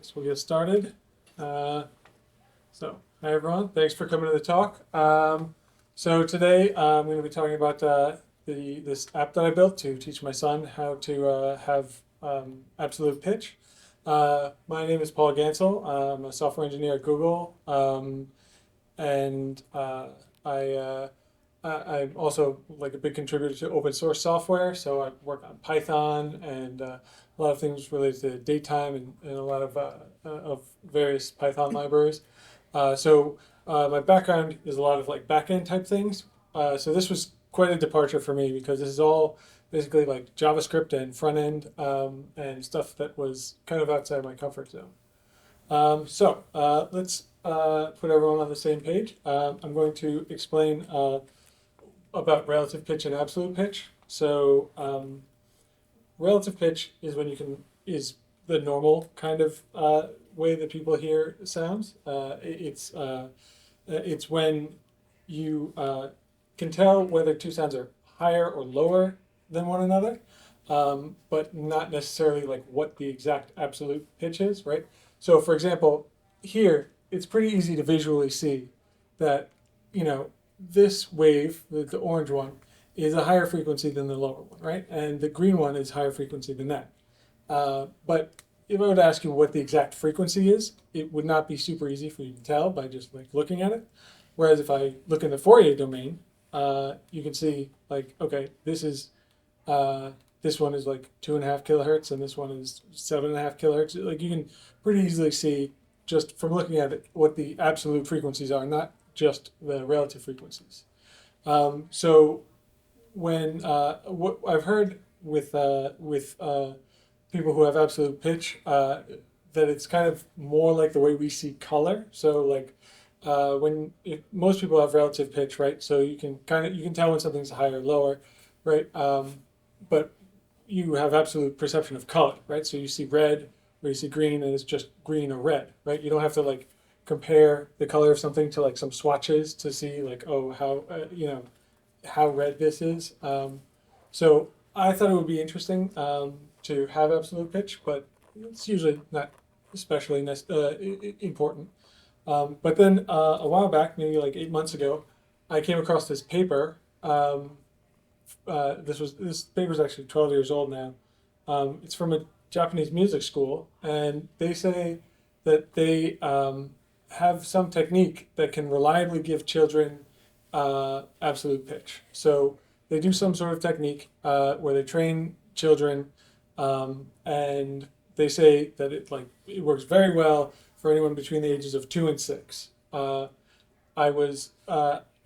guess we'll get started. Hi everyone, thanks for coming to the talk. So today I'm going to be talking about this app that I built to teach my son how to have absolute pitch. My name is Paul Ganssle. I'm a software engineer at Google, and I'm also like a big contributor to open source software. So I work on Python and a lot of things related to datetime and a lot of various Python libraries. My background is a lot of like backend type things. So this was quite a departure for me because this is all basically like JavaScript and front end and stuff that was kind of outside my comfort zone. Let's put everyone on the same page. I'm going to explain about relative pitch and absolute pitch. So relative pitch is when is the normal kind of way that people hear sounds. It's when you can tell whether two sounds are higher or lower than one another, but not necessarily like what the exact absolute pitch is, right? So for example, here, it's pretty easy to visually see that, this wave, the orange one, is a higher frequency than the lower one, right? And the green one is higher frequency than that. But if I were to ask you what the exact frequency is, it would not be super easy for you to tell by just like looking at it. Whereas if I look in the Fourier domain, you can see like, okay, this one is like 2.5 kilohertz and this one is 7.5 kilohertz. Like you can pretty easily see just from looking at it what the absolute frequencies are, not just the relative frequencies. So when what I've heard with people who have absolute pitch, that it's kind of more like the way we see color. So like most people have relative pitch, right? So you can tell when something's higher or lower, right? But you have absolute perception of color, right? So you see red or you see green, and it's just green or red, right? You don't have to like compare the color of something to like some swatches to see like, oh, how red this is. So I thought it would be interesting to have absolute pitch, but it's usually not especially important. But then a while back, maybe like 8 months ago, I came across this paper. This paper is actually 12 years old now. It's from a Japanese music school, and they say that they have some technique that can reliably give children absolute pitch. So they do some sort of technique where they train children, and they say that it works very well for anyone between the ages of 2 and 6. I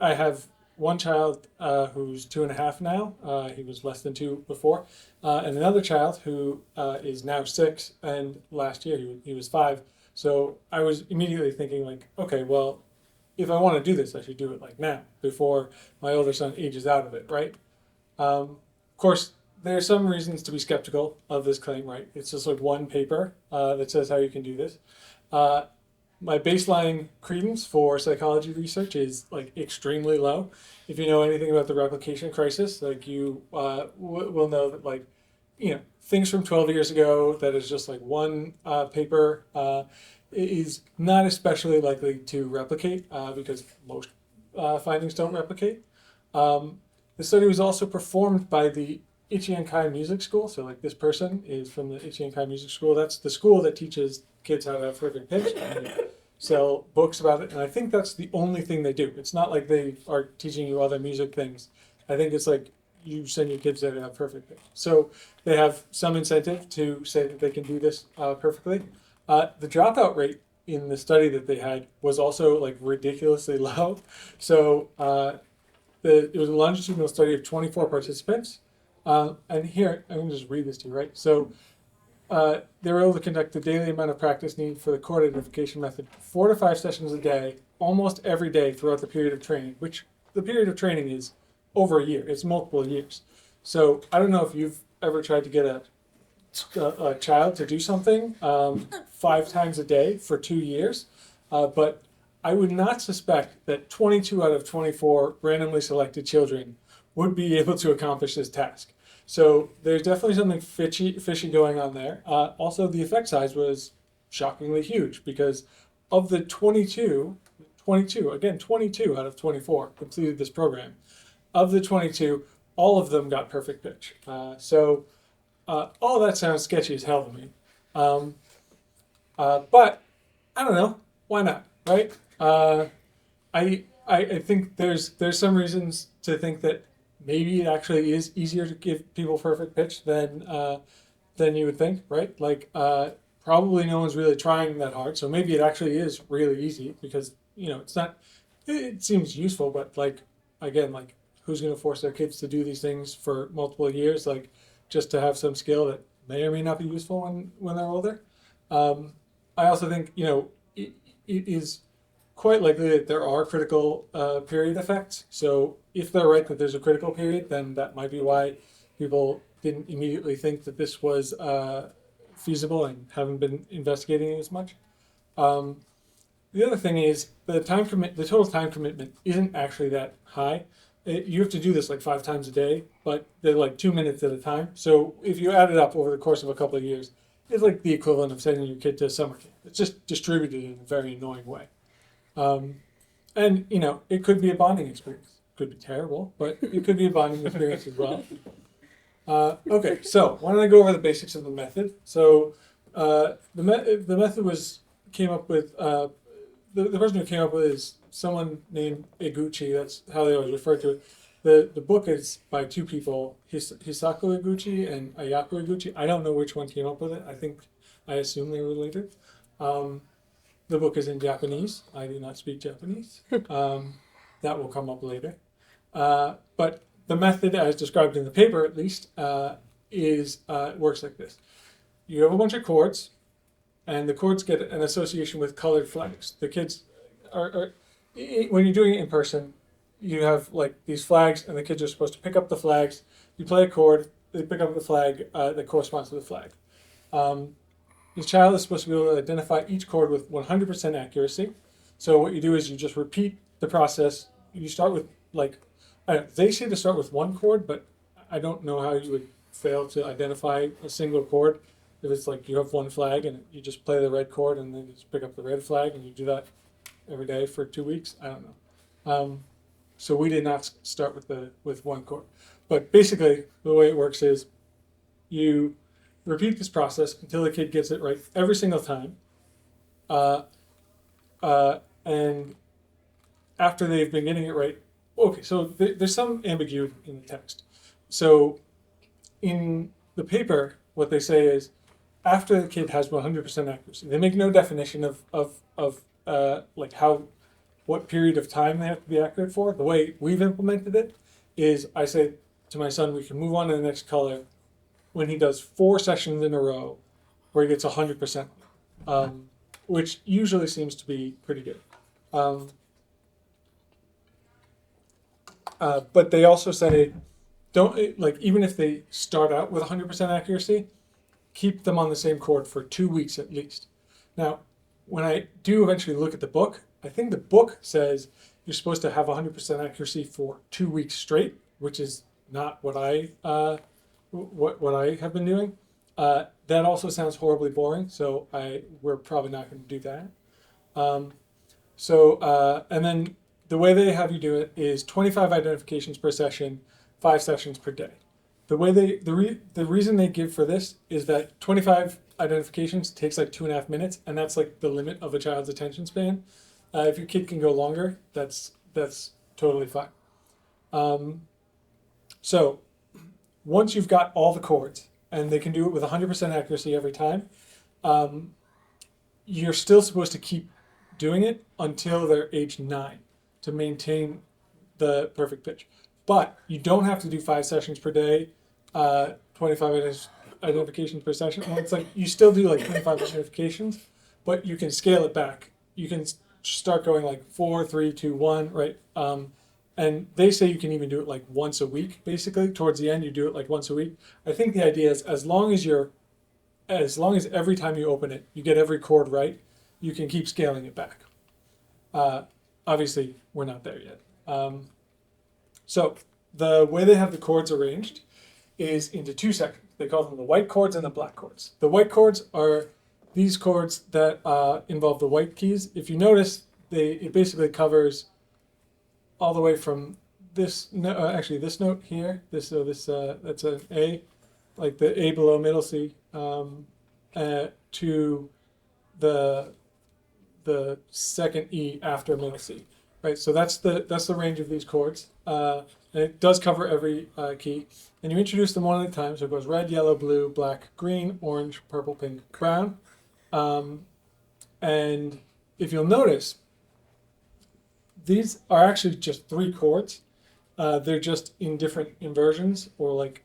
have one child who's 2.5 now. He was less than 2 before, and another child who is now 6, and last year he was 5. So I was immediately thinking like, okay, well, if I want to do this, I should do it like now, before my older son ages out of it, right? Of course, there are some reasons to be skeptical of this claim, right? It's just like one paper that says how you can do this. My baseline credence for psychology research is like extremely low. If you know anything about the replication crisis, like you will know that like, things from 12 years ago that is just like one paper is not especially likely to replicate because most findings don't replicate. The study was also performed by the Ichienkai Music School. So like this person is from the Ichienkai Music School. That's the school that teaches kids how to have perfect pitch, and they sell books about it. And I think that's the only thing they do. It's not like they are teaching you other music things. I think it's like you send your kids there to have perfect pitch. So they have some incentive to say that they can do this perfectly. The dropout rate in the study that they had was also like ridiculously low. So it was a longitudinal study of 24 participants. And here, I'm going to just read this to you, right? So they were able to conduct the daily amount of practice needed for the chord identification method 4 to 5 sessions a day, almost every day throughout the period of training, which the period of training is over a year. It's multiple years. So I don't know if you've ever tried to get a child to do something 5 times a day for 2 years, but I would not suspect that 22 out of 24 randomly selected children would be able to accomplish this task. So there's definitely something fishy going on there. Also, the effect size was shockingly huge because of the 22, again, 22 out of 24 completed this program. Of the 22, all of them got perfect pitch. So all that sounds sketchy as hell to me. But I don't know. Why not? Right? I think there's some reasons to think that maybe it actually is easier to give people perfect pitch than you would think, right? Like probably no one's really trying that hard, so maybe it actually is really easy because it's not. It seems useful, but like again, like who's going to force their kids to do these things for multiple years, like just to have some skill that may or may not be useful when they're older. I also think it is quite likely that there are critical period effects. So if they're right that there's a critical period, then that might be why people didn't immediately think that this was feasible and haven't been investigating it as much. The other thing is the total time commitment isn't actually that high. You have to do this like 5 times a day, but they're like 2 minutes at a time. So if you add it up over the course of a couple of years, it's like the equivalent of sending your kid to summer camp. It's just distributed in a very annoying way. And it could be a bonding experience. It could be terrible, but it could be a bonding experience as well. Okay, so why don't I go over the basics of the method? So the method came up with the person who came up with it is someone named Eguchi. That's how they always refer to it. The book is by 2 people, Hisako Eguchi and Ayako Eguchi. I don't know which one came up with it. I assume they were related. The book is in Japanese. I do not speak Japanese. That will come up later. But the method, as described in the paper at least, works like this. You have a bunch of chords, and the chords get an association with colored flags. The kids when you're doing it in person, you have like these flags, and the kids are supposed to pick up the flags. You play a chord, they pick up the flag that corresponds to the flag. The child is supposed to be able to identify each chord with 100% accuracy. So what you do is you just repeat the process. You start with they say to start with 1 chord, but I don't know how you would fail to identify a single chord. If it's like you have 1 flag and you just play the red chord and then you just pick up the red flag and you do that every day for 2 weeks. I don't know. So we did not start with 1 chord. But basically the way it works is you repeat this process until the kid gets it right every single time. And after they've been getting it right, okay, so there's some ambiguity in the text. So in the paper, what they say is after the kid has 100% accuracy, they make no definition of what period of time they have to be accurate for. The way we've implemented it is I say to my son, we can move on to the next color when he does 4 sessions in a row where he gets 100%, which usually seems to be pretty good. But they also say, even if they start out with 100% accuracy, keep them on the same chord for 2 weeks at least. Now, when I do eventually look at the book, I think the book says you're supposed to have 100% accuracy for 2 weeks straight, which is not what I have been doing. That also sounds horribly boring, so we're probably not going to do that. And then the way they have you do it is 25 identifications per session, 5 sessions per day. The reason they give for this is that 25 identifications takes like 2.5 minutes, and that's like the limit of a child's attention span. If your kid can go longer, that's totally fine. So once you've got all the chords, and they can do it with 100% accuracy every time, you're still supposed to keep doing it until they're age 9 to maintain the perfect pitch. But you don't have to do 5 sessions per day, 25 identifications per session. Well, it's like you still do like 25 identifications, but you can scale it back. You can start going like 4, 3, 2, 1, right? And they say you can even do it like once a week, basically. Towards the end, you do it like once a week. I think the idea is as long as every time you open it, you get every chord right, you can keep scaling it back. Obviously, we're not there yet. So the way they have the chords arranged is into 2 sections. They call them the white chords and the black chords. The white chords are these chords that involve the white keys, if you notice, it basically covers all the way from this actually this note here, that's an A, like the A below middle C, to the second E after middle C, right? So that's the range of these chords, and it does cover every key. And you introduce them one at a time, so it goes red, yellow, blue, black, green, orange, purple, pink, brown. And if you'll notice, these are actually just 3 chords. They're just in different inversions or like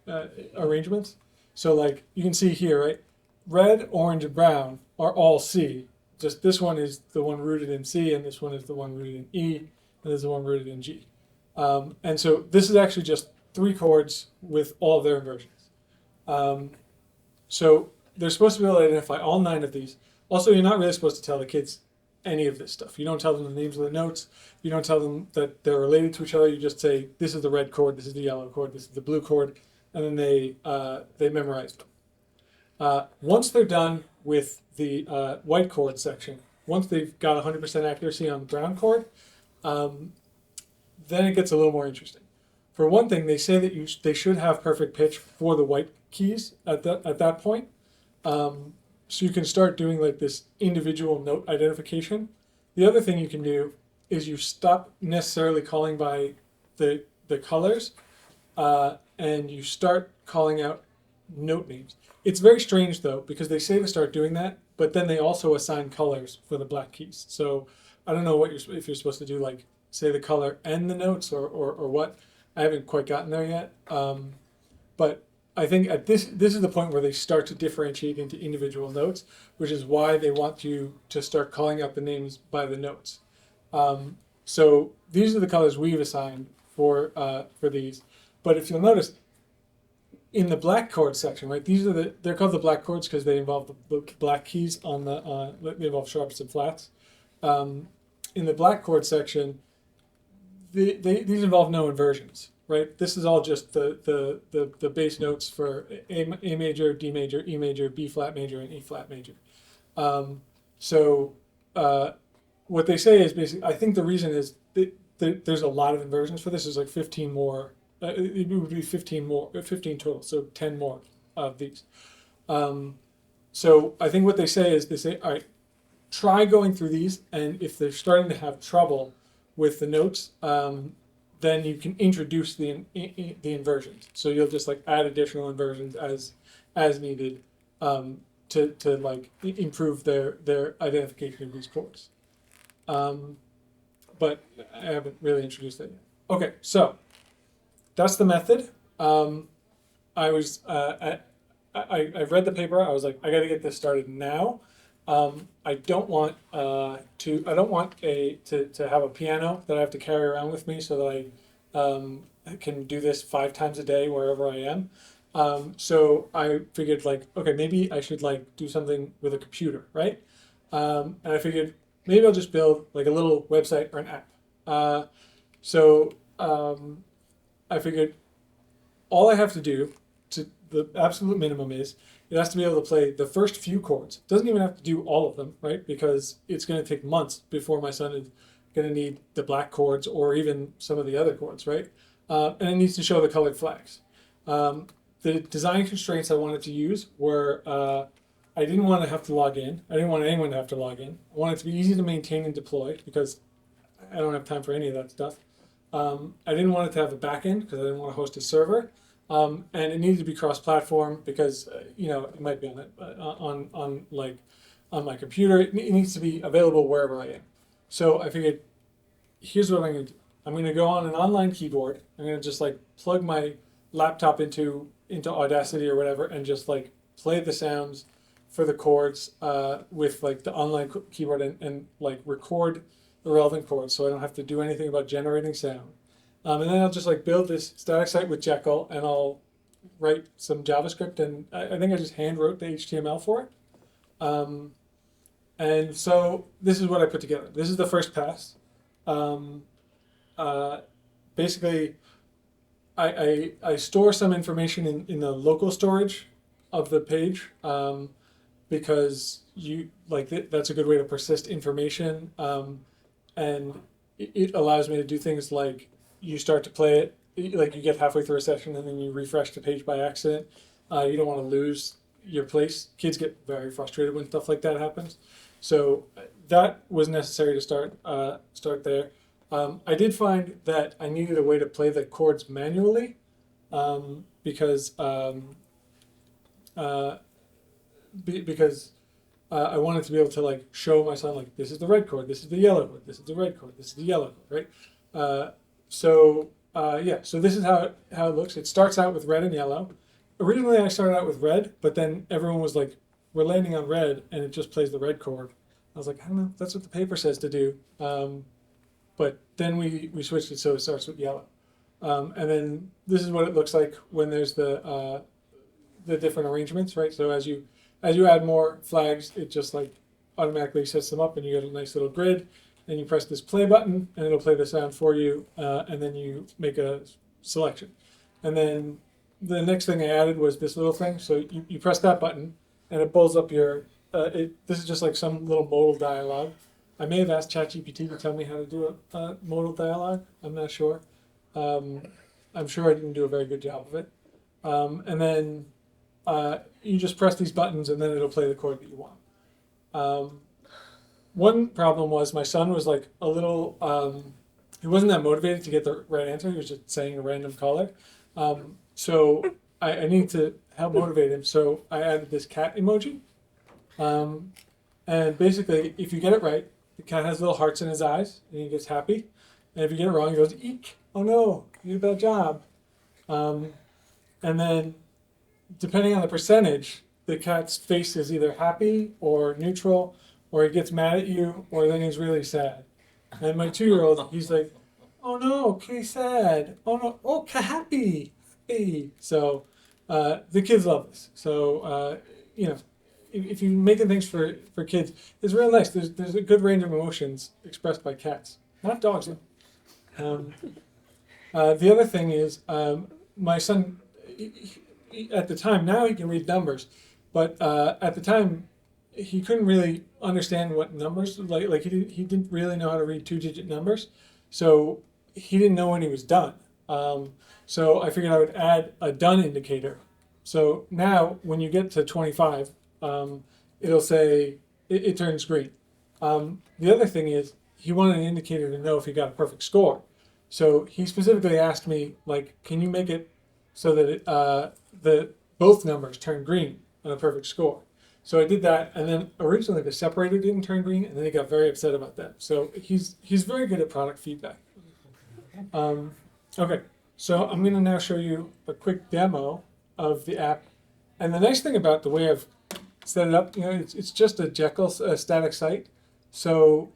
arrangements. So like you can see here, right? Red, orange, and brown are all C. Just this one is the one rooted in C, and this one is the one rooted in E, and this is the one rooted in G. And so this is actually just 3 chords with all of their inversions. So they're supposed to be able to identify all 9 of these. Also, you're not really supposed to tell the kids any of this stuff. You don't tell them the names of the notes. You don't tell them that they're related to each other. You just say, this is the red chord, this is the yellow chord, this is the blue chord, and then they memorize them. Once they're done with the white chord section, once they've got 100% accuracy on the brown chord, then it gets a little more interesting. For one thing, they say that they should have perfect pitch for the white keys at that point. So you can start doing like this individual note identification. The other thing you can do is you stop necessarily calling by the colors, and you start calling out note names. It's very strange though, because they say to start doing that, but then they also assign colors for the black keys. So I don't know if you're supposed to do, like, say the color and the notes or what. I haven't quite gotten there yet. But I think at this is the point where they start to differentiate into individual notes, which is why they want you to start calling out the names by the notes. So these are the colors we've assigned for these. But if you'll notice, in the black chord section, right? They're called the black chords because they involve the black keys on they involve sharps and flats. In the black chord section, these involve no inversions, right? This is all just the bass notes for A major, D major, E major, B flat major, and E flat major. What they say is basically, I think the reason is that there's a lot of inversions for this. There's like 15 more. It would be 15 total, so 10 more of these. So I think what they say is, all right, try going through these, and if they're starting to have trouble with the notes, then you can introduce the inversions. So you'll just like add additional inversions as needed to like improve their identification of these chords. But I haven't really introduced that yet. Okay, so that's the method. I read the paper. I was like, I got to get this started now. I don't want to have a piano that I have to carry around with me so that I can do this 5 times a day wherever I am. So I figured, like, okay, maybe I should like do something with a computer, right? And I figured maybe I'll just build like a little website or an app. I figured all I have to do, to the absolute minimum, is it has to be able to play the first few chords. It doesn't even have to do all of them, right? Because it's going to take months before my son is going to need the black chords or even some of the other chords, right? And it needs to show the colored flags. The design constraints I wanted to use were I didn't want to have to log in. I didn't want anyone to have to log in. I want it to be easy to maintain and deploy because I don't have time for any of that stuff. I didn't want it to have a backend because I didn't want to host a server. And it needed to be cross-platform because it might be on my computer. It needs to be available wherever I am. So I figured, here's what I'm going to do. I'm going to go on an online keyboard. I'm going to just like plug my laptop into Audacity or whatever, and just like play the sounds for the chords with like the online keyboard and like record the relevant chords, so I don't have to do anything about generating sound. And then I'll just like build this static site with Jekyll, and I'll write some JavaScript, and I think I just hand wrote the HTML for it. And so this is what I put together. This is the first pass. Basically, I store some information in the local storage of the page, because that's a good way to persist information, and it allows me to do things like you start to play it, like you get halfway through a session and then you refresh the page by accident. You don't want to lose your place. Kids get very frustrated when stuff like that happens. So that was necessary to start there. I did find that I needed a way to play the chords manually, because I wanted to be able to like show my son, like, this is the red chord, this is the yellow chord, this is the red chord, this is the yellow chord, right? So this is how it looks. It starts out with red and yellow. Originally I started out with red, but then everyone was like, we're landing on red, and it just plays the red chord. I was like, I don't know, that's what the paper says to do. But then we switched it so it starts with yellow. And then this is what it looks like when there's the different arrangements, right? So as you add more flags, it just like automatically sets them up, and you get a nice little grid. And you press this play button, and it'll play the sound for you, and then you make a selection. And then the next thing I added was this little thing. So you press that button, and it pulls up your. This is just like some little modal dialogue. I may have asked ChatGPT to tell me how to do a modal dialogue. I'm not sure. I'm sure I didn't do a very good job of it. And then you just press these buttons, and then it'll play the chord that you want. One problem was my son was like a little, he wasn't that motivated to get the right answer. He was just saying a random color. So I need to help motivate him. So I added this cat emoji. And basically, if you get it right, the cat has little hearts in his eyes, and he gets happy. And if you get it wrong, he goes, eek, oh no, you did a bad job. And then, depending on the percentage, the cat's face is either happy or neutral, or he gets mad at you, or then he's really sad. And my 2-year-old, he's like, oh no, okay, sad. Oh no, oh, happy. Hey. So the kids love this. So, if you're making things for kids, it's real nice. There's a good range of emotions expressed by cats. Not dogs, though. The other thing is, my son, at the time, now he can read numbers, but at the time, he couldn't really understand what numbers, like he didn't really know how to read 2-digit numbers, so he didn't know when he was done. So I figured I would add a done indicator. So now when you get to 25, it'll say it turns green. The other thing is he wanted an indicator to know if he got a perfect score. So he specifically asked me, like, can you make it so that both numbers turn green on a perfect score? So I did that, and then originally the separator didn't turn green, and then he got very upset about that. So he's very good at product feedback. Okay, so I'm going to now show you a quick demo of the app. And the nice thing about the way I've set it up, it's just a Jekyll static site. So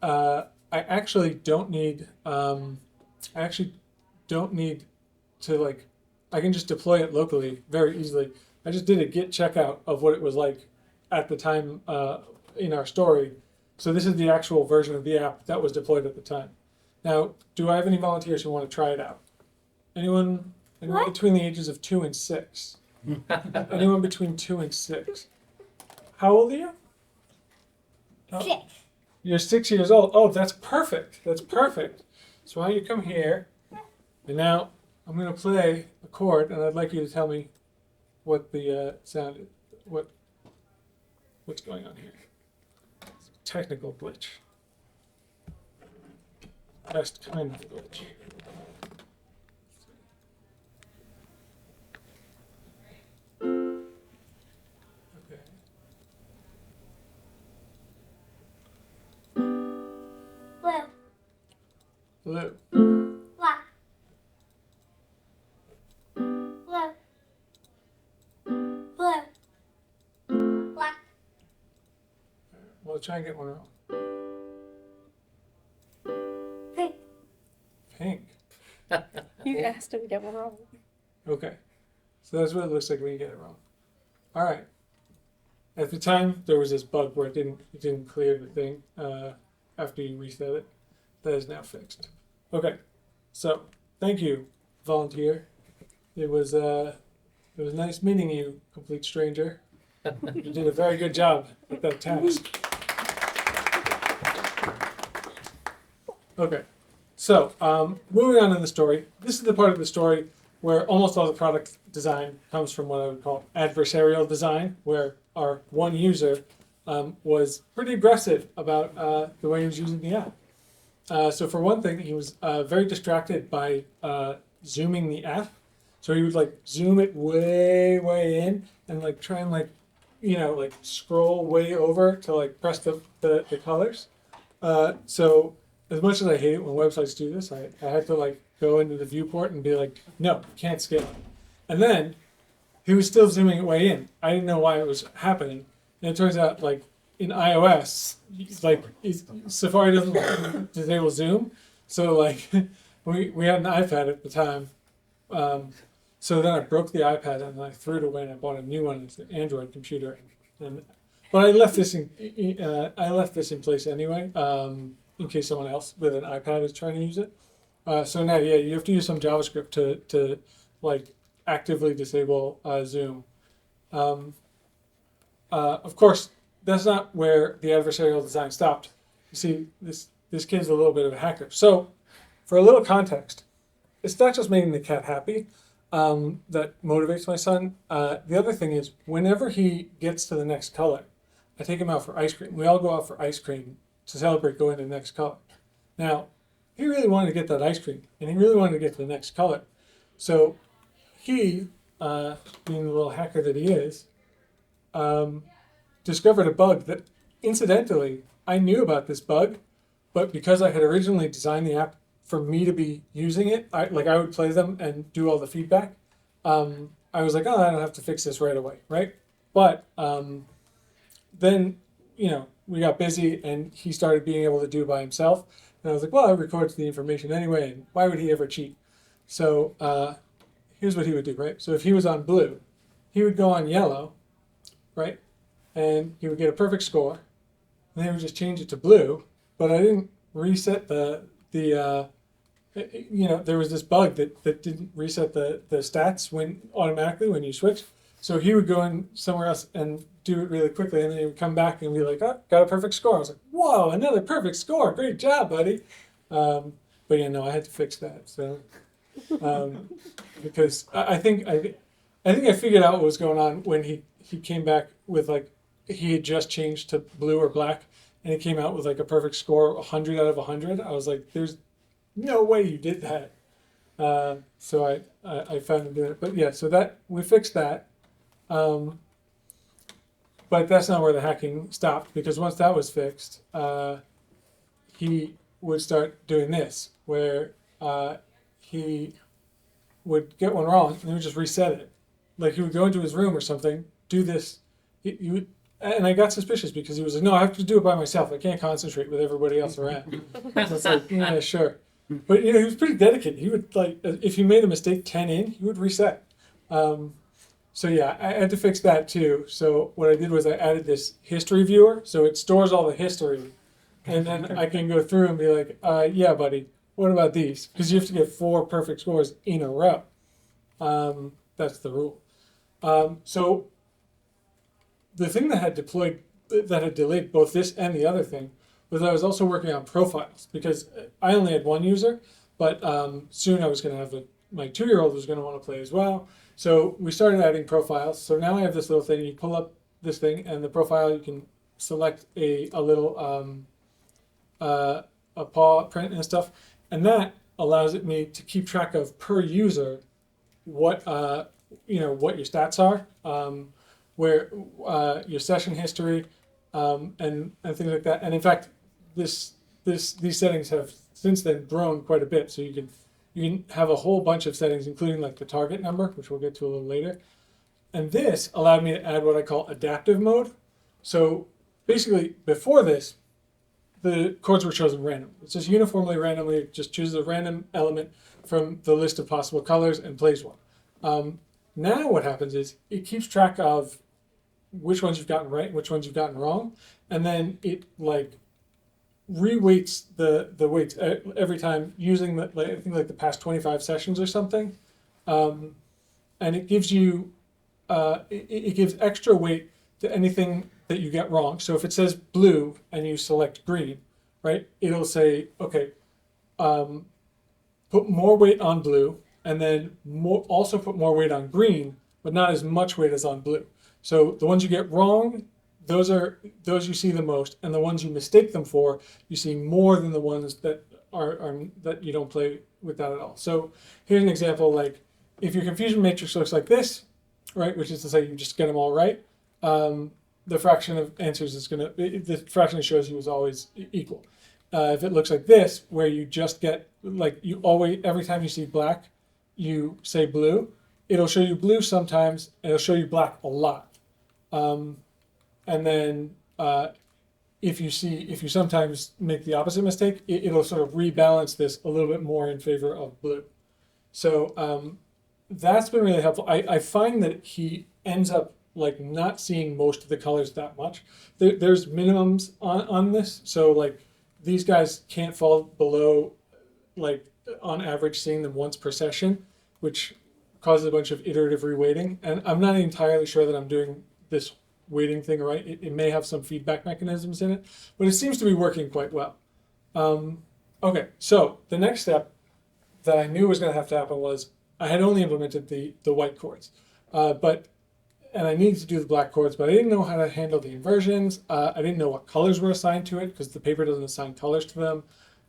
I actually don't need to, like, I can just deploy it locally very easily. I just did a git checkout of what it was like at the time in our story. So this is the actual version of the app that was deployed at the time. Now, do I have any volunteers who want to try it out? Anyone between the ages of 2 and 6? Anyone between 2 and 6? How old are you? 6. You're 6 years old. Oh, that's perfect. That's perfect. So why don't you come here? And now I'm going to play a chord, and I'd like you to tell me what the sound is, what's going on here. It's a technical glitch. Best kind of glitch. Okay. Blue. Blue. Black. Blue. Blue. Black. Well, try and get one wrong. Pink. Pink. You asked him to get one wrong. Okay. So that's what it looks like when you get it wrong. All right. At the time, there was this bug where it didn't clear the thing after you reset it. That is now fixed. Okay. So thank you, volunteer. It was nice meeting you, complete stranger. You did a very good job with that task. Okay, so moving on in the story. This is the part of the story where almost all the product design comes from what I would call adversarial design, where our one user was pretty aggressive about the way he was using the app. So for one thing, he was very distracted by zooming the app. So he would like zoom it way in and like try and like, like scroll way over to like press the colors. So as much as I hate it when websites do this, I had to like go into the viewport and be like, no, can't scale. And then he was still zooming it way in. I didn't know why it was happening. And it turns out like in iOS, Safari doesn't disable zoom. So like we had an iPad at the time. So then I broke the iPad and I threw it away and I bought a new one. It's an Android computer. But I left this in place anyway, in case someone else with an iPad is trying to use it. So now, yeah, you have to use some JavaScript to like actively disable zoom. Of course, that's not where the adversarial design stopped. You see, this kid's a little bit of a hacker. So, for a little context, it's not just making the cat happy that motivates my son. The other thing is, whenever he gets to the next color, I take him out for ice cream. We all go out for ice cream to celebrate going to the next color. Now, he really wanted to get that ice cream, and he really wanted to get to the next color. So he, being the little hacker that he is, discovered a bug that, incidentally, I knew about this bug, but because I had originally designed the app for me to be using it, I would play them and do all the feedback. I was like, oh, I don't have to fix this right away, right? But then, we got busy and he started being able to do it by himself. And I was like, well, it records the information anyway, and why would he ever cheat? So here's what he would do, right? So if he was on blue, he would go on yellow, right? And he would get a perfect score. And then he would just change it to blue. But I didn't reset there was this bug that didn't reset the stats automatically when you switch. So he would go in somewhere else and do it really quickly, and then he would come back and be like, oh, got a perfect score. I was like, whoa, another perfect score. Great job, buddy. But I had to fix that. So because I think I figured out what was going on when he came back with like, he had just changed to blue or black, and he came out with like a perfect score, 100 out of 100. I was like, there's no way you did that. So I found him doing it. But yeah, so that we fixed that. But that's not where the hacking stopped, because once that was fixed, he would start doing this, where he would get one wrong and he would just reset it. Like he would go into his room or something, do this. He would, and I got suspicious because he was like, no, I have to do it by myself. I can't concentrate with everybody else around. So it's like, yeah, sure. But he was pretty dedicated. He would like, if he made a mistake 10 in, he would reset. So yeah, I had to fix that too. So what I did was I added this history viewer, so it stores all the history, and then I can go through and be like, yeah, buddy, what about these? Because you have to get 4 perfect scores in a row. That's the rule. So the thing that had delayed both this and the other thing was I was also working on profiles, because I only had one user, but soon I was going to have my 2-year-old was going to want to play as well. So we started adding profiles. So now I have this little thing. You pull up this thing, and the profile, you can select a little a paw print and stuff, and that allows me to keep track of per user what what your stats are, where your session history, and things like that. And in fact, these settings have since then grown quite a bit. So you can have a whole bunch of settings, including like the target number, which we'll get to a little later. And this allowed me to add what I call adaptive mode. So basically, before this, the chords were chosen randomly. It's just uniformly randomly, it just chooses a random element from the list of possible colors and plays one. Now what happens is it keeps track of which ones you've gotten right and which ones you've gotten wrong, and then it like reweights the weights every time using I think like the past 25 sessions or something, and it gives you it gives extra weight anything that you get wrong. So if it says blue and you select green, right, it'll say, okay, put more weight on blue, and then also put more weight on green, but not as much weight as on blue. So the ones you get wrong, those you see the most, and the ones you mistake them for, you see more than the ones that are that you don't play with that at all. So here's an example, like if your confusion matrix looks like this, right, which is to say you just get them all right, the fraction of answers is going to, the fraction it shows you is always equal. If it looks like this, where you just get, like you always, every time you see black, you say blue, it'll show you blue sometimes, and it'll show you black a lot. And then if you sometimes make the opposite mistake, it'll sort of rebalance this a little bit more in favor of blue. So that's been really helpful. I find that he ends up like not seeing most of the colors that much. There's minimums on this, so like these guys can't fall below, like on average, seeing them once per session, which causes a bunch of iterative reweighting. And I'm not entirely sure that I'm doing this weighting thing right. It may have some feedback mechanisms in it, but it seems to be working quite well. Okay, so the next step that I knew was going to have to happen was I had only implemented the white chords, and I needed to do the black chords, but I didn't know how to handle the inversions. I didn't know what colors were assigned to it because the paper doesn't assign colors to them.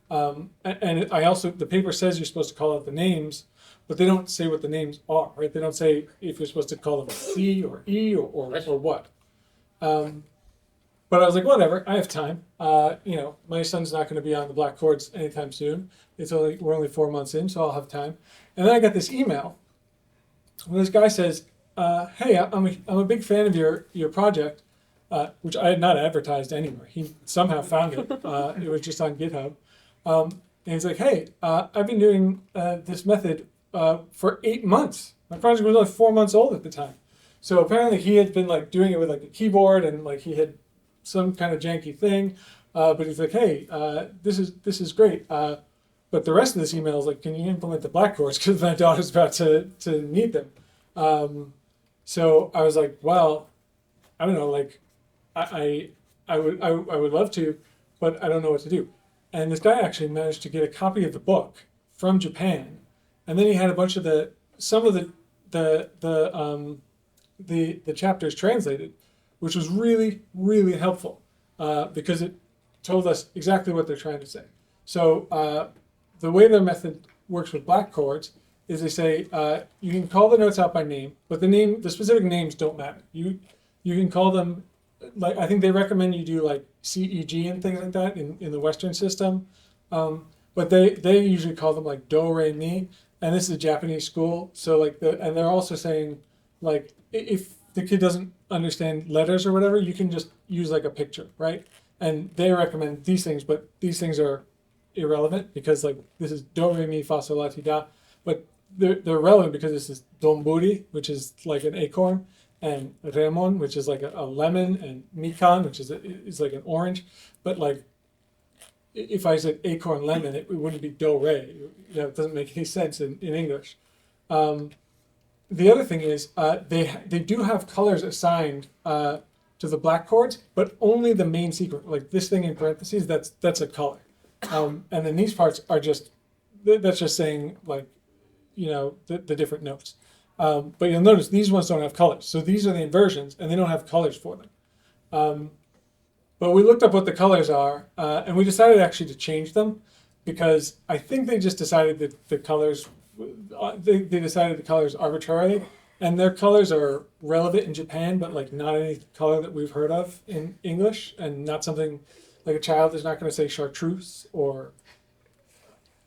And I also, the paper says you're supposed to call out the names, but they don't say what the names are, right? They don't say if you're supposed to call them C or E or what. But I was like, whatever, I have time. My son's not going to be on the black chords anytime soon. We're only 4 months in, so I'll have time. And then I got this email where this guy says, hey, I'm a big fan of your project, which I had not advertised anywhere. He somehow found it. It was just on GitHub. And he's like, hey, I've been doing this method for 8 months. My project was only 4 months old at the time. So apparently he had been like doing it with like a keyboard and like he had some kind of janky thing. But he's like, hey, this is great. But the rest of this email is like, can you implement the black chords? Because my daughter's about to need them. So I was like, well, I don't know, like I would love to, but I don't know what to do. And this guy actually managed to get a copy of the book from Japan, and then he had a bunch of some of the chapters translated, which was really, really helpful because it told us exactly what they're trying to say. So the way their method works with black chords is they say you can call the notes out by name, but the specific names don't matter. You can call them, like I think they recommend you do like C, E, G and things like that in the Western system, but they usually call them like do, re, mi, and this is a Japanese school, so like and they're also saying like if the kid doesn't understand letters or whatever, you can just use like a picture, right? And they recommend these things, but these things are irrelevant because like this is do, re, mi, fa, sol, la, ti, da, but they're relevant because this is donburi, which is like an acorn, and remon, which is like a lemon, and mikan, which is like an orange. But like, if I said acorn lemon, it wouldn't be do re. It doesn't make any sense in English. The other thing is they do have colors assigned to the black chords, but only the main sequence. Like this thing in parentheses, that's a color, and then these parts are that's just saying like, the different notes. But you'll notice these ones don't have colors. So these are the inversions, and they don't have colors for them. But we looked up what the colors are, and we decided actually to change them because I think they just decided that the colors, they decided the colors arbitrarily, and their colors are relevant in Japan, but like not any color that we've heard of in English, and not something like a child is not going to say chartreuse or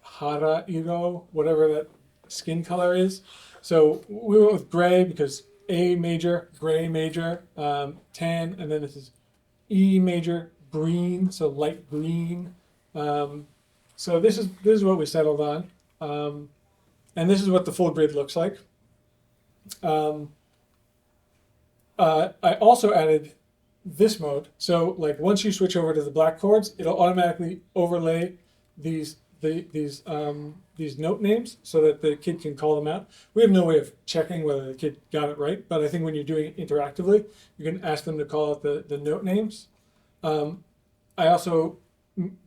hara iro, whatever that skin color is. So we went with gray because A major, gray major, tan, and then this is E major, green, so light green. So this is what we settled on, and this is what the full grid looks like. I also added this mode. So like once you switch over to the black chords, it'll automatically overlay these these note names so that the kid can call them out. We have no way of checking whether the kid got it right, but I think when you're doing it interactively, you can ask them to call out the note names. I also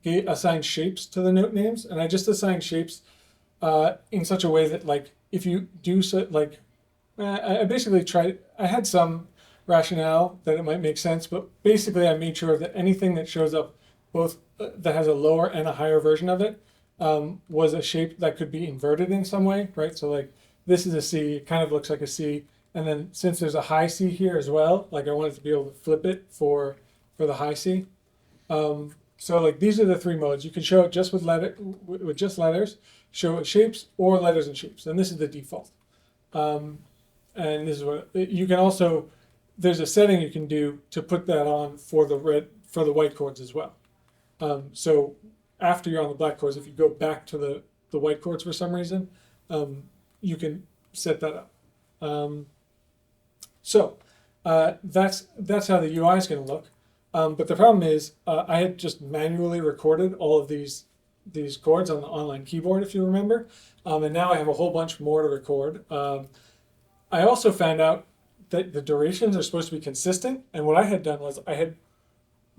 assigned shapes to the note names, and I just assigned shapes in such a way that, like, if you do so, like, I basically tried. I had some rationale that it might make sense, but basically I made sure that anything that shows up, both that has a lower and a higher version of it, was a shape that could be inverted in some way, right? So like this is a C, it kind of looks like a C, and then since there's a high C here as well, like I wanted to be able to flip it for the high C. So like these are the three modes. You can show it just with just letters, show it shapes, or letters and shapes, and this is the default. And this is what you can also. There's a setting you can do to put that on for the white chords as well. So after you're on the black chords, if you go back to the white chords for some reason, you can set that up. So that's how the UI is going to look. But the problem is I had just manually recorded all of these chords on the online keyboard, if you remember, and now I have a whole bunch more to record. I also found out that the durations are supposed to be consistent, and what I had done was I had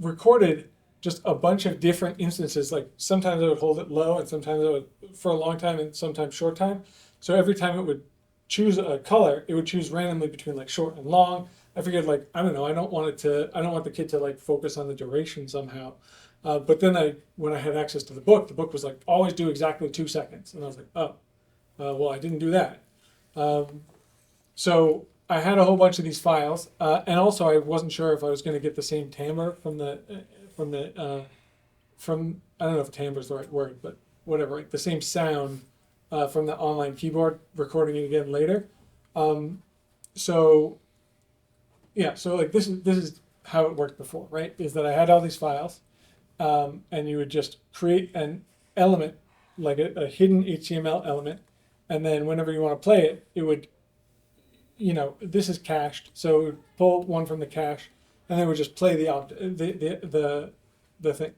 recorded just a bunch of different instances. Like sometimes I would hold it low, and sometimes I would for a long time, and sometimes short time. So every time it would choose a color, it would choose randomly between like short and long. I figured, like, I don't know, I don't want the kid to like focus on the duration somehow. But then when I had access to the book was like, always do exactly 2 seconds, and I was like, oh, well, I didn't do that. So I had a whole bunch of these files, and also I wasn't sure if I was going to get the same timbre from I don't know if timbre is the right word, but whatever, like the same sound from the online keyboard, recording it again later. So like this is how it worked before, right? Is that I had all these files, and you would just create an element, like a hidden HTML element, and then whenever you want to play it, it would, this is cached, so it would pull one from the cache, and then it would just play the thing.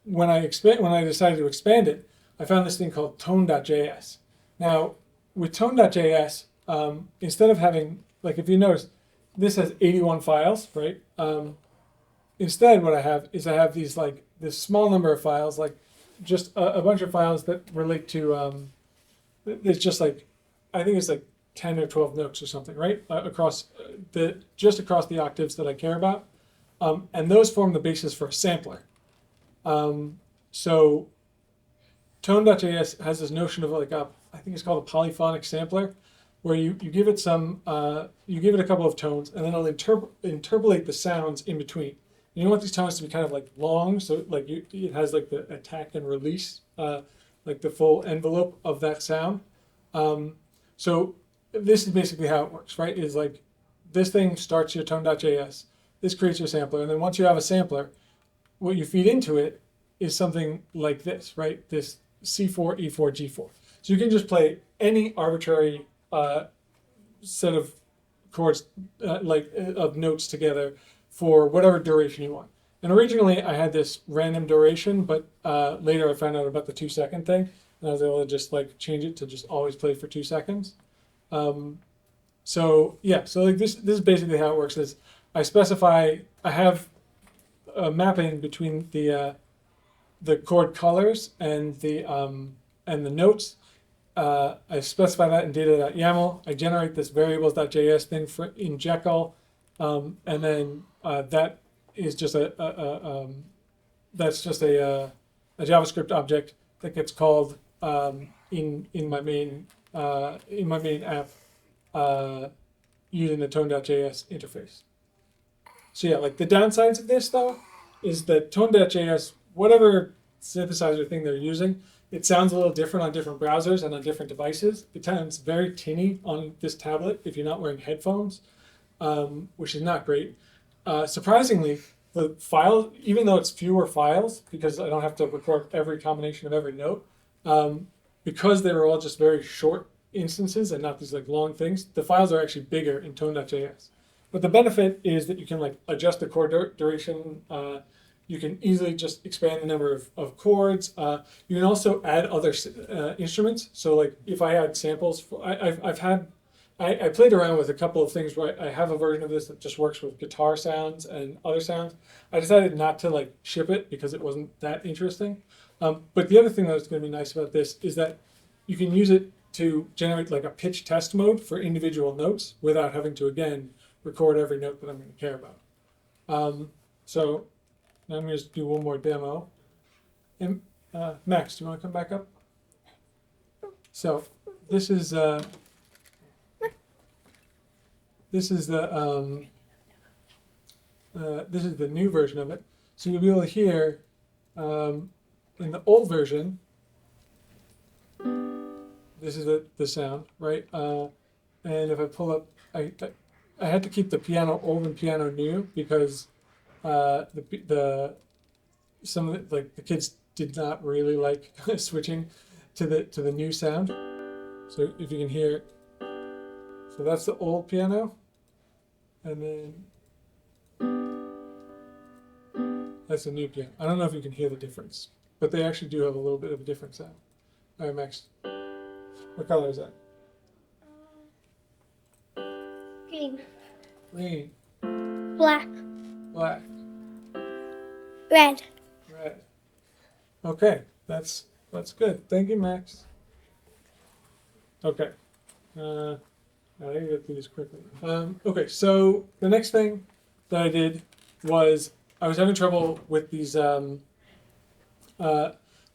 When I decided to expand it, I found this thing called tone.js. Now, with tone.js, instead of having, like, if you notice, this has 81 files, right? Instead, what I have these, like, this small number of files, like just a bunch of files that relate to, it's just like, I think it's like 10 or 12 notes or something, right? Across the octaves that I care about. And those form the basis for a sampler. So tone.js has this notion of like I think it's called a polyphonic sampler, where you give it you give it a couple of tones, and then it'll interpolate the sounds in between. And you want these tones to be kind of like long, so like it has like the attack and release, like the full envelope of that sound. So this is basically how it works, right? Is like this thing starts your tone.js, this creates your sampler, and then once you have a sampler, what you feed into it is something like this, right? This C4, E4, G4. So you can just play any arbitrary set of chords, of notes together for whatever duration you want. And originally I had this random duration, but later I found out about the 2 second thing, and I was able to just like change it to just always play for 2 seconds. So like this is basically how it works. Is I have a mapping between the chord colors and the notes. I specify that in data.yaml. I generate this variables.js thing in Jekyll, and then that is just a JavaScript object that gets called in my main app using the tone.js interface. So yeah, like the downsides of this though is that tone.js, whatever synthesizer thing they're using, it sounds a little different on different browsers and on different devices. It sounds very tinny on this tablet if you're not wearing headphones, which is not great. Surprisingly, the file, even though it's fewer files, because I don't have to record every combination of every note, because they were all just very short instances and not these like long things, the files are actually bigger in tone.js. But the benefit is that you can like adjust the chord duration You can easily just expand the number of chords. You can also add other instruments. So like if I had samples, I played around with a couple of things where I have a version of this that just works with guitar sounds and other sounds. I decided not to like ship it because it wasn't that interesting. But the other thing that's going to be nice about this is that you can use it to generate like a pitch test mode for individual notes without having to, again, record every note that I'm going to care about. So now I'm going to just do one more demo. And Max, do you want to come back up? So this is the this is the new version of it. So you'll be able to hear in the old version. This is the sound, right? And if I pull up, I had to keep the piano old and piano new because some of the kids did not really like switching to the new sound. So if you can hear, so that's the old piano, and then that's the new piano. I don't know if you can hear the difference, but they actually do have a little bit of a different sound. All right, Max. What color is that? Green. Green. Black. Black. Red. Red. Okay, that's good. Thank you, Max. Okay. I need to get through this quickly. Okay, so the next thing that I did was I was having trouble with these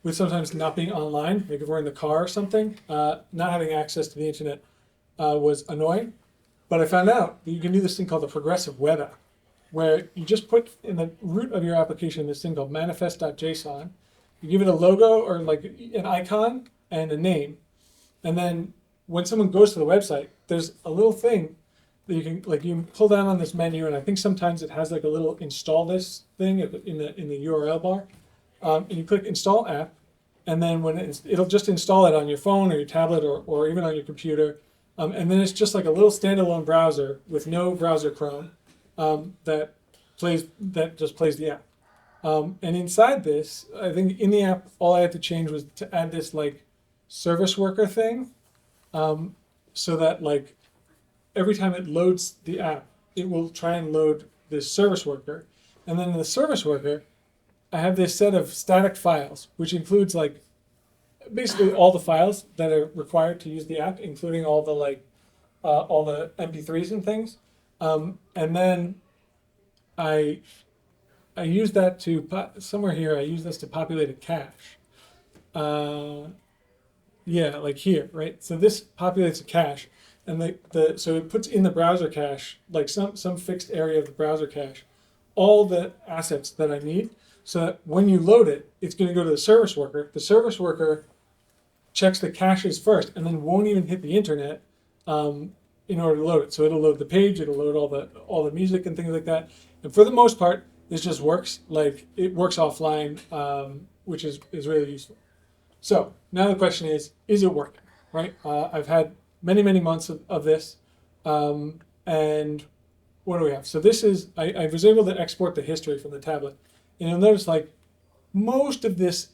with sometimes not being online, like if we're in the car or something, not having access to the internet was annoying. But I found out that you can do this thing called the progressive web app, where you just put in the root of your application this thing called manifest.json. You give it a logo or like an icon and a name. And then when someone goes to the website, there's a little thing that you can pull down on this menu, and I think sometimes it has like a little install this thing in the URL bar. And you click install app, and then it'll just install it on your phone or your tablet or even on your computer. And then it's just like a little standalone browser with no browser Chrome that just plays the app. And inside this, I think in the app, all I had to change was to add this like service worker thing, so that like every time it loads the app, it will try and load this service worker. And then in the service worker, I have this set of static files, which includes like basically all the files that are required to use the app, including all the all the MP3s and things. And then I use that to somewhere here. I use this to populate a cache. Yeah, like here, right? So this populates a cache, and so it puts in the browser cache, like some fixed area of the browser cache, all the assets that I need. So that when you load it, it's going to go to the service worker. The service worker checks the caches first, and then won't even hit the internet in order to load it. So it'll load the page, it'll load all the music and things like that. And for the most part, this just works. Like it works offline, which is really useful. So now the question is it working? Right? I've had many months of this, and what do we have? So this is I was able to export the history from the tablet. And you'll notice like most of this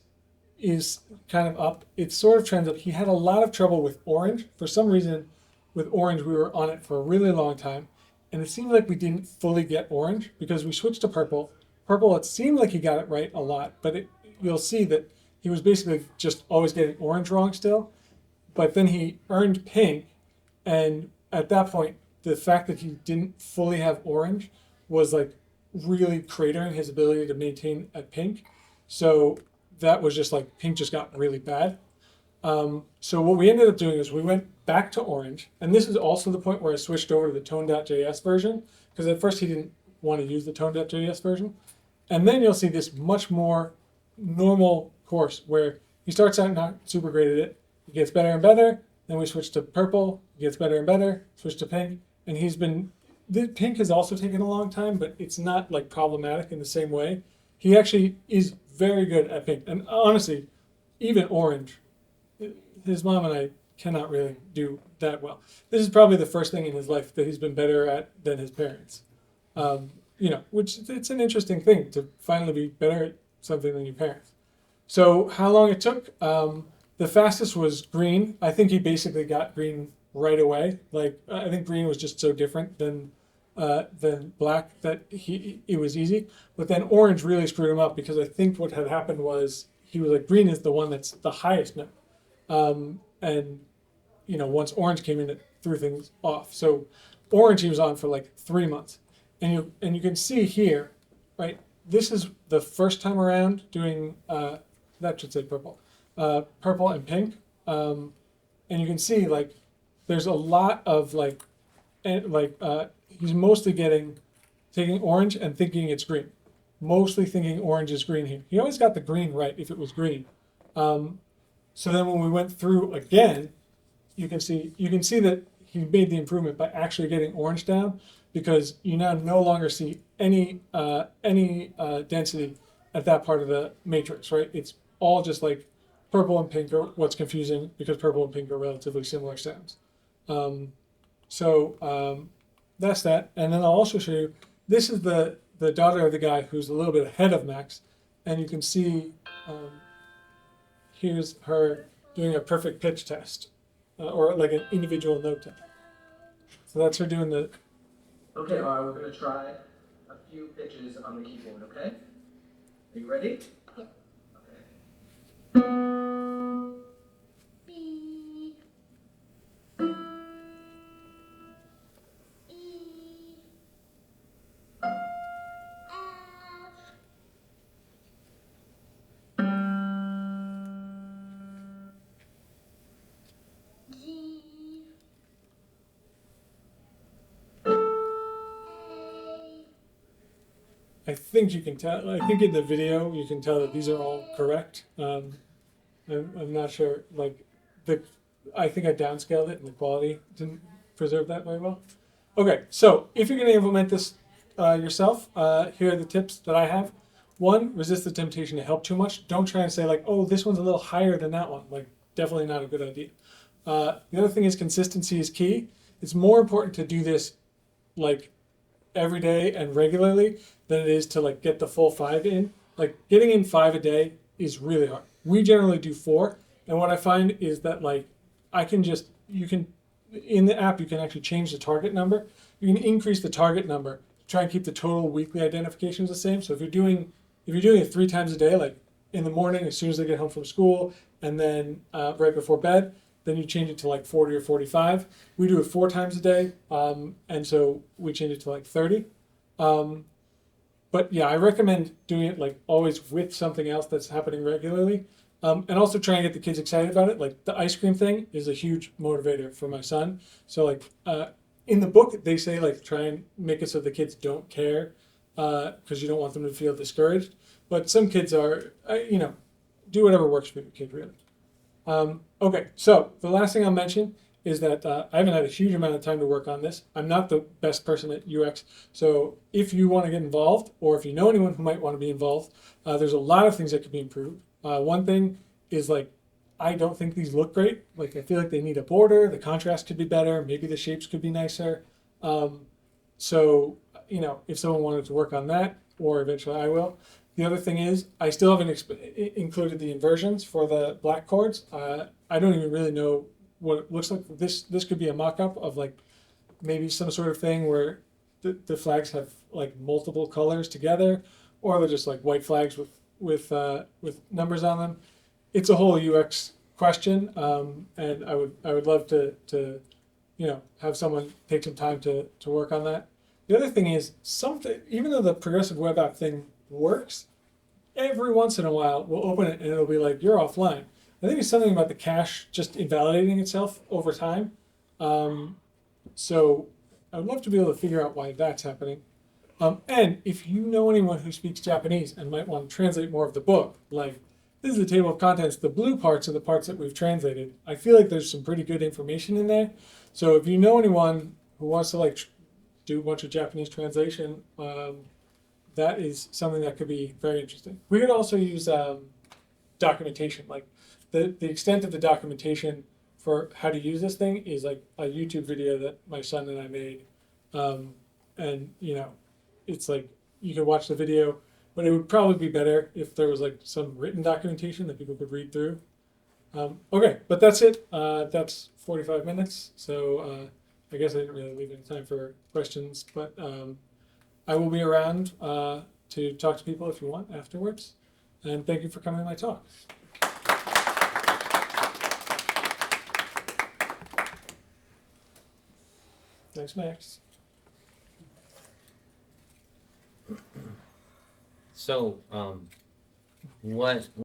is kind of up. It sort of trends up. He had a lot of trouble with orange. For some reason, with orange, we were on it for a really long time. And it seemed like we didn't fully get orange because we switched to purple. Purple, it seemed like he got it right a lot. But you'll see that he was basically just always getting orange wrong still. But then he earned pink. And at that point, the fact that he didn't fully have orange was like really cratering his ability to maintain at pink. So that was just like pink just got really bad. So what we ended up doing is we went back to orange, and this is also the point where I switched over to the tone.js version, because at first he didn't want to use the tone.js version. And then you'll see this much more normal course where he starts out not super great at it, he gets better and better, then we switch to purple, he gets better and better, switch to pink, and the pink has also taken a long time, but it's not like problematic in the same way. He actually is very good at pink. And honestly, even orange, his mom and I cannot really do that well. This is probably the first thing in his life that he's been better at than his parents. which it's an interesting thing to finally be better at something than your parents. So how long it took? The fastest was green. I think he basically got green right away. Like I think green was just so different than black that it was easy. But then orange really screwed him up because I think what had happened was he was like green is the one that's the highest note, and once orange came in, it threw things off. So orange he was on for like 3 months, and you can see here, right? This is the first time around doing that should say purple, purple and pink, and you can see like there's a lot of he's mostly taking orange and thinking it's green, mostly thinking orange is green here. He always got the green right if it was green. So then when we went through again, you can see that he made the improvement by actually getting orange down, because you now no longer see any density at that part of the matrix, right? It's all just like purple and pink are what's confusing, because purple and pink are relatively similar sounds. That's that. And then I'll also show you, this is the daughter of the guy who's a little bit ahead of Max, and you can see here's her doing a perfect pitch test, or like an individual note test. So that's her doing the. Okay, we're going to try a few pitches on the keyboard, okay? Are you ready? Yeah. Okay. B, E, F, G, A. I think you can tell. I think in the video you can tell that these are all correct. I'm not sure. I think I downscaled it, and the quality didn't preserve that very well. Okay, so if you're going to implement this yourself, here are the tips that I have. One, resist the temptation to help too much. Don't try and say like, oh, this one's a little higher than that one. Like, definitely not a good idea. The other thing is consistency is key. It's more important to do this like every day and regularly than it is to like get the full 5 in. Like getting in 5 a day is really hard. We generally do 4, and what I find is that like you can in the app you can actually change the target number. You can increase the target number, try and keep the total weekly identifications the same. So if you're doing it 3 times a day, like in the morning as soon as they get home from school, and then right before bed, then you change it to like 40 or 45. We do it 4 times a day, and so we change it to like 30. But yeah, I recommend doing it like always with something else that's happening regularly, and also try and get the kids excited about it. Like the ice cream thing is a huge motivator for my son. So like in the book they say like try and make it so the kids don't care, because you don't want them to feel discouraged. But some kids are, do whatever works for your kid really. Okay, so the last thing I'll mention is that I haven't had a huge amount of time to work on this. I'm not the best person at UX, so if you want to get involved, or if you know anyone who might want to be involved, there's a lot of things that could be improved. One thing is like, I don't think these look great. Like I feel like they need a border, the contrast could be better, maybe the shapes could be nicer. So, if someone wanted to work on that, or eventually I will. The other thing is, I still haven't included the inversions for the black chords. I don't even really know what it looks like. This could be a mock-up of like maybe some sort of thing where the flags have like multiple colors together, or they're just like white flags with numbers on them. It's a whole UX question, and I would love to have someone take some time to work on that. The other thing is something, even though the progressive web app thing works, every once in a while we'll open it and it'll be like, you're offline. I think it's something about the cache just invalidating itself over time. So I would love to be able to figure out why that's happening. And if you know anyone who speaks Japanese and might want to translate more of the book, like this is the table of contents, the blue parts are the parts that we've translated. I feel like there's some pretty good information in there. So if you know anyone who wants to like do a bunch of Japanese translation, that is something that could be very interesting. We could also use documentation. Like the extent of the documentation for how to use this thing is like a YouTube video that my son and I made. And it's like you could watch the video, but it would probably be better if there was like some written documentation that people could read through. Okay, but that's it. That's 45 minutes. So I guess I didn't really leave any time for questions, but I will be around to talk to people if you want afterwards. And thank you for coming to my talk. Thanks, Max. So, what